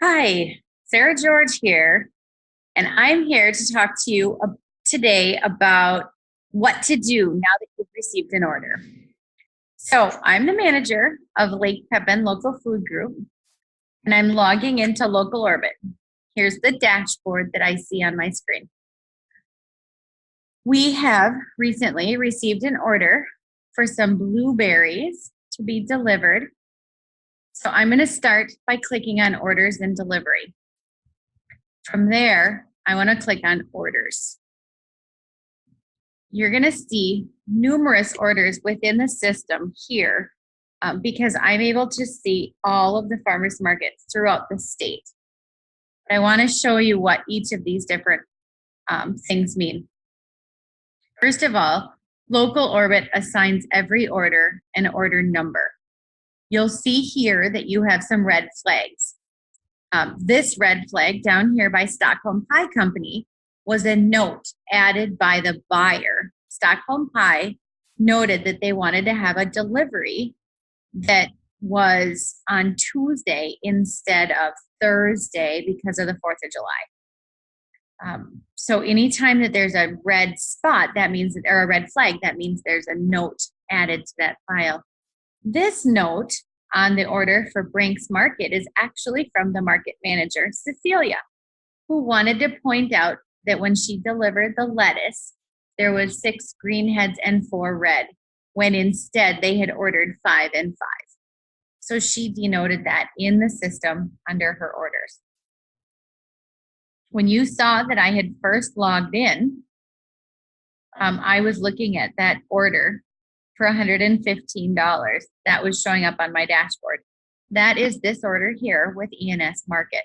Hi, Sarah George here, and I'm here to talk to you today about what to do now that you've received an order. So, I'm the manager of Lake Pepin Local Food Group, and I'm logging into Local Orbit. Here's the dashboard that I see on my screen. We have recently received an order for some blueberries to be delivered. So, I'm going to start by clicking on Orders and Delivery. From there, I want to click on Orders. You're going to see numerous orders within the system here because I'm able to see all of the farmers markets throughout the state. I want to show you what each of these different things mean. First of all, Local Orbit assigns every order an order number. You'll see here that you have some red flags. This red flag down here by Stockholm Pie Company was a note added by the buyer. Stockholm Pie noted that they wanted to have a delivery that was on Tuesday instead of Thursday because of the 4th of July. So anytime that there's a red spot, that means, or a red flag, that means there's a note added to that file. This note on the order for Brink's Market is actually from the market manager, Cecilia, who wanted to point out that when she delivered the lettuce, there was 6 green heads and 4 red, when instead they had ordered 5 and 5. So she denoted that in the system under her orders. When you saw that I had first logged in, I was looking at that order for $115. That was showing up on my dashboard. That is this order here with ENS Market.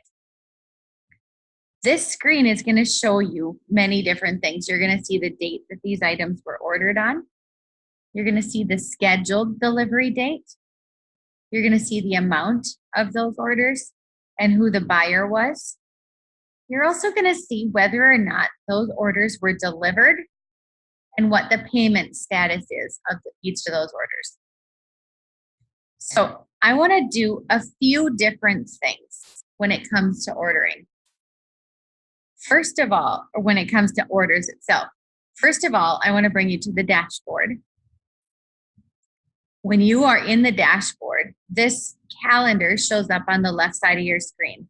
This screen is going to show you many different things. You're going to see the date that these items were ordered on. You're going to see the scheduled delivery date. You're going to see the amount of those orders and who the buyer was. You're also going to see whether or not those orders were delivered and what the payment status is of each of those orders. So I want to do a few different things when it comes to ordering. First of all, or when it comes to orders itself, first of all, I want to bring you to the dashboard. When you are in the dashboard, this calendar shows up on the left side of your screen.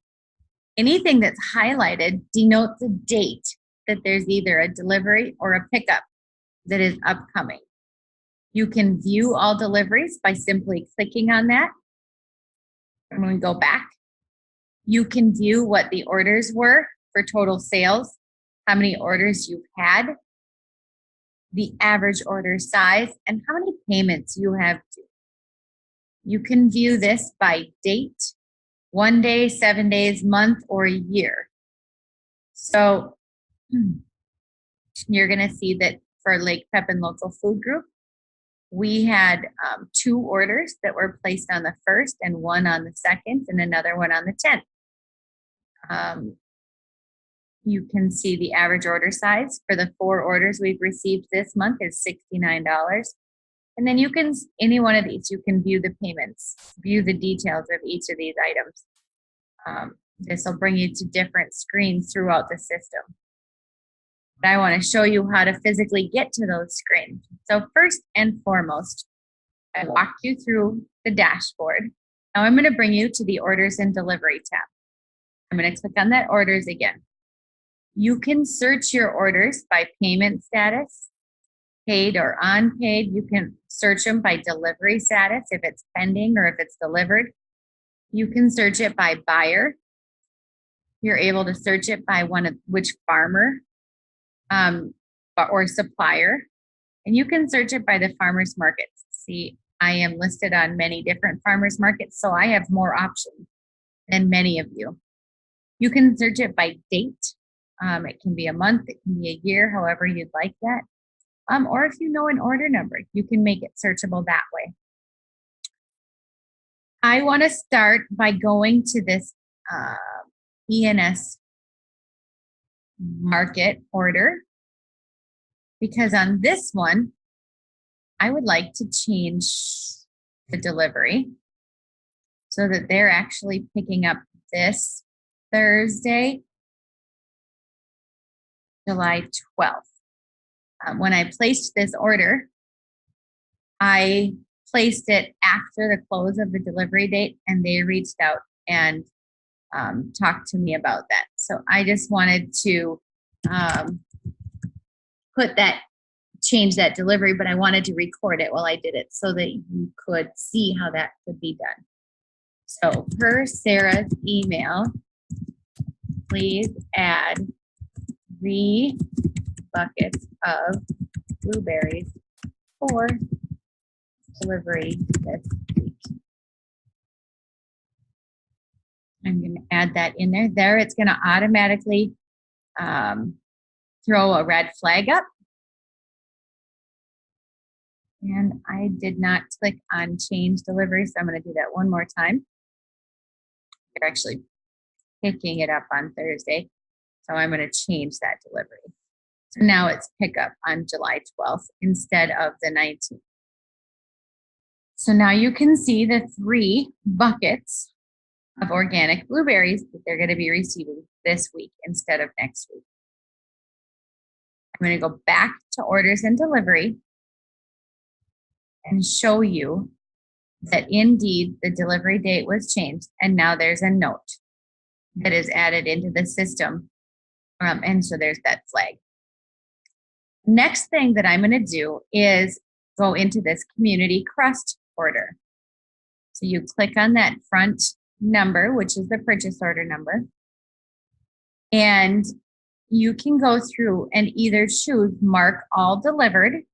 Anything that's highlighted denotes a date that there's either a delivery or a pickup that is upcoming. You can view all deliveries by simply clicking on that. And when we go back, you can view what the orders were for total sales, how many orders you've had, the average order size, and how many payments you have due. You can view this by date, 1 day, 7 days, month, or a year. So you're going to see that for Lake Pepin Local Food Group, we had 2 orders that were placed on the 1st and 1 on the 2nd and another one on the 10th. You can see the average order size for the 4 orders we've received this month is $69. And then you can, any one of these, you can view the payments, view the details of each of these items. This will bring you to different screens throughout the system. But I want to show you how to physically get to those screens. So first and foremost, I walked you through the dashboard. Now I'm going to bring you to the Orders and Delivery tab. I'm going to click on that Orders again. You can search your orders by payment status, paid or unpaid. You can search them by delivery status, if it's pending or if it's delivered. You can search it by buyer. You're able to search it by which farmer or supplier. And you can search it by the farmers markets. See, I am listed on many different farmers markets, so I have more options than many of you. You can search it by date. It can be a month, it can be a year, however you'd like that. Or if you know an order number, you can make it searchable that way. I want to start by going to this ENS market order, because on this one, I would like to change the delivery so that they're actually picking up this Thursday, July 12th. When I placed this order, I placed it after the close of the delivery date, and they reached out and talked to me about that. So I just wanted to change that delivery, but I wanted to record it while I did it so that you could see how that could be done. So per Sarah's email, please add 3 buckets of blueberries for delivery this week. I'm going to add that in there. There, it's going to automatically throw a red flag up. And I did not click on change delivery, so I'm going to do that one more time. They're actually picking it up on Thursday, so I'm going to change that delivery. So now it's pickup on July 12th instead of the 19th. So now you can see the 3 buckets of organic blueberries that they're going to be receiving this week instead of next week. I'm going to go back to orders and delivery and show you that indeed the delivery date was changed, and now there's a note that is added into the system, and so there's that flag. Next thing that I'm going to do is go into this community crust order. So you click on that front number, which is the purchase order number, and you can go through and either choose mark all delivered,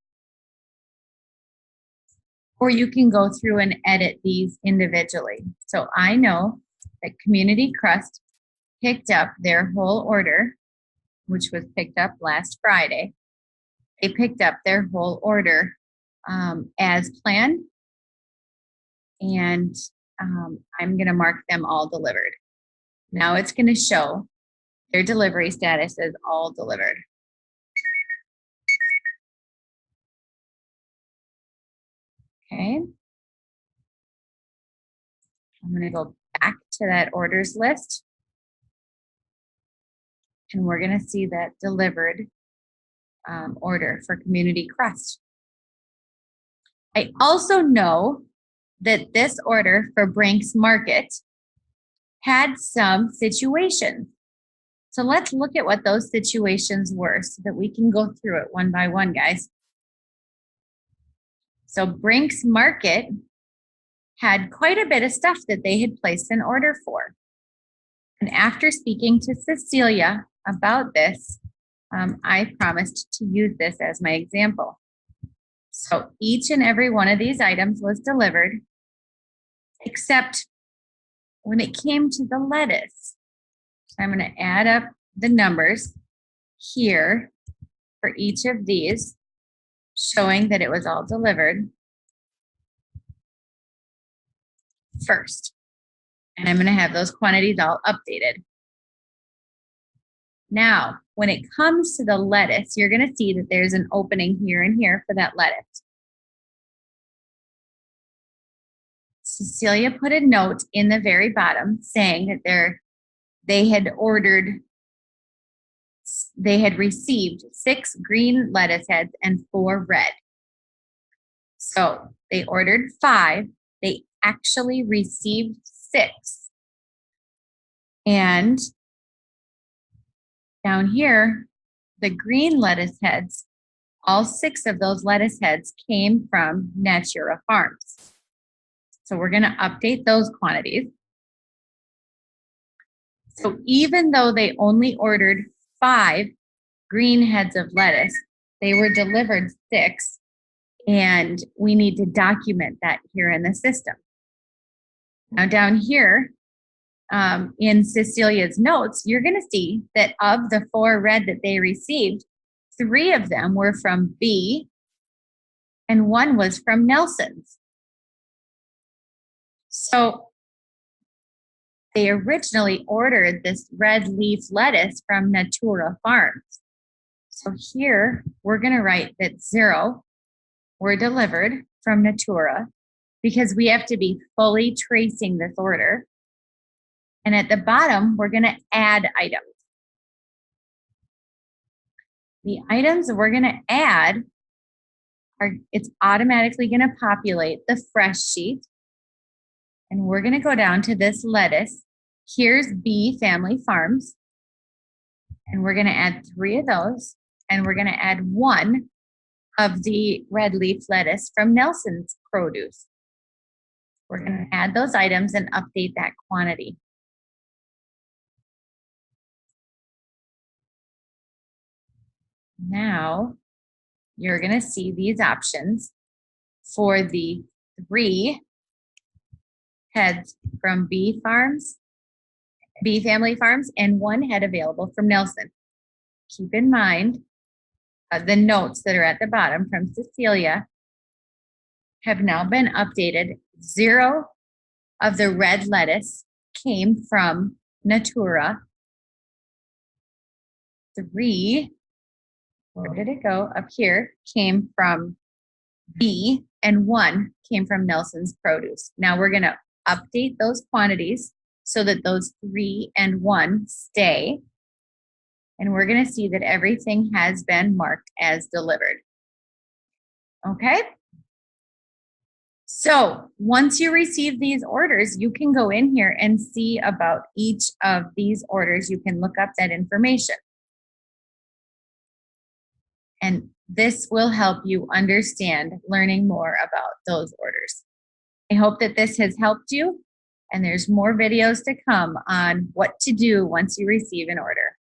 or you can go through and edit these individually. So I know that Community Crust picked up their whole order, which was picked up last Friday. They picked up their whole order as planned, and I'm going to mark them all delivered. Now it's going to show their delivery status as all delivered. Okay. I'm going to go back to that orders list, and we're going to see that delivered order for Community Crust. I also know that this order for Brink's Market had some situations. So let's look at what those situations were so that we can go through it one by one, guys. So Brink's Market had quite a bit of stuff that they had placed an order for. And after speaking to Cecilia about this, I promised to use this as my example. So each and every one of these items was delivered, except when it came to the lettuce. So I'm going to add up the numbers here for each of these, showing that it was all delivered first. And I'm going to have those quantities all updated. Now, when it comes to the lettuce, you're going to see that there's an opening here and here for that lettuce. Cecilia put a note in the very bottom saying that they had received 6 green lettuce heads and 4 red. So they ordered 5. They actually received 6. And down here, the green lettuce heads, all 6 of those lettuce heads came from Natura Farms. So we're going to update those quantities. So even though they only ordered 5 green heads of lettuce, they were delivered 6, and we need to document that here in the system. Now down here in Cecilia's notes, you're going to see that of the 4 red that they received, 3 of them were from B and 1 was from Nelson's. So they originally ordered this red leaf lettuce from Natura Farms. So here we're going to write that 0 were delivered from Natura, because we have to be fully tracing this order. And at the bottom, we're going to add items. The items that we're going to add are, it's automatically going to populate the fresh sheet. And we're going to go down to this lettuce. Here's B Family Farms. And we're going to add 3 of those. And we're going to add 1 of the red leaf lettuce from Nelson's Produce. We're going to add those items and update that quantity. Now, you're going to see these options for the 3 heads from B Family Farms, and 1 head available from Nelson. Keep in mind the notes that are at the bottom from Cecilia have now been updated. 0 of the red lettuce came from Natura. 3, where did it go? Up here, came from B, and 1 came from Nelson's Produce. Now we're going to update those quantities so that those 3 and 1 stay. And we're going to see that everything has been marked as delivered. Okay? So once you receive these orders, you can go in here and see about each of these orders. You can look up that information. And this will help you understand learning more about those orders. I hope that this has helped you, and there's more videos to come on what to do once you receive an order.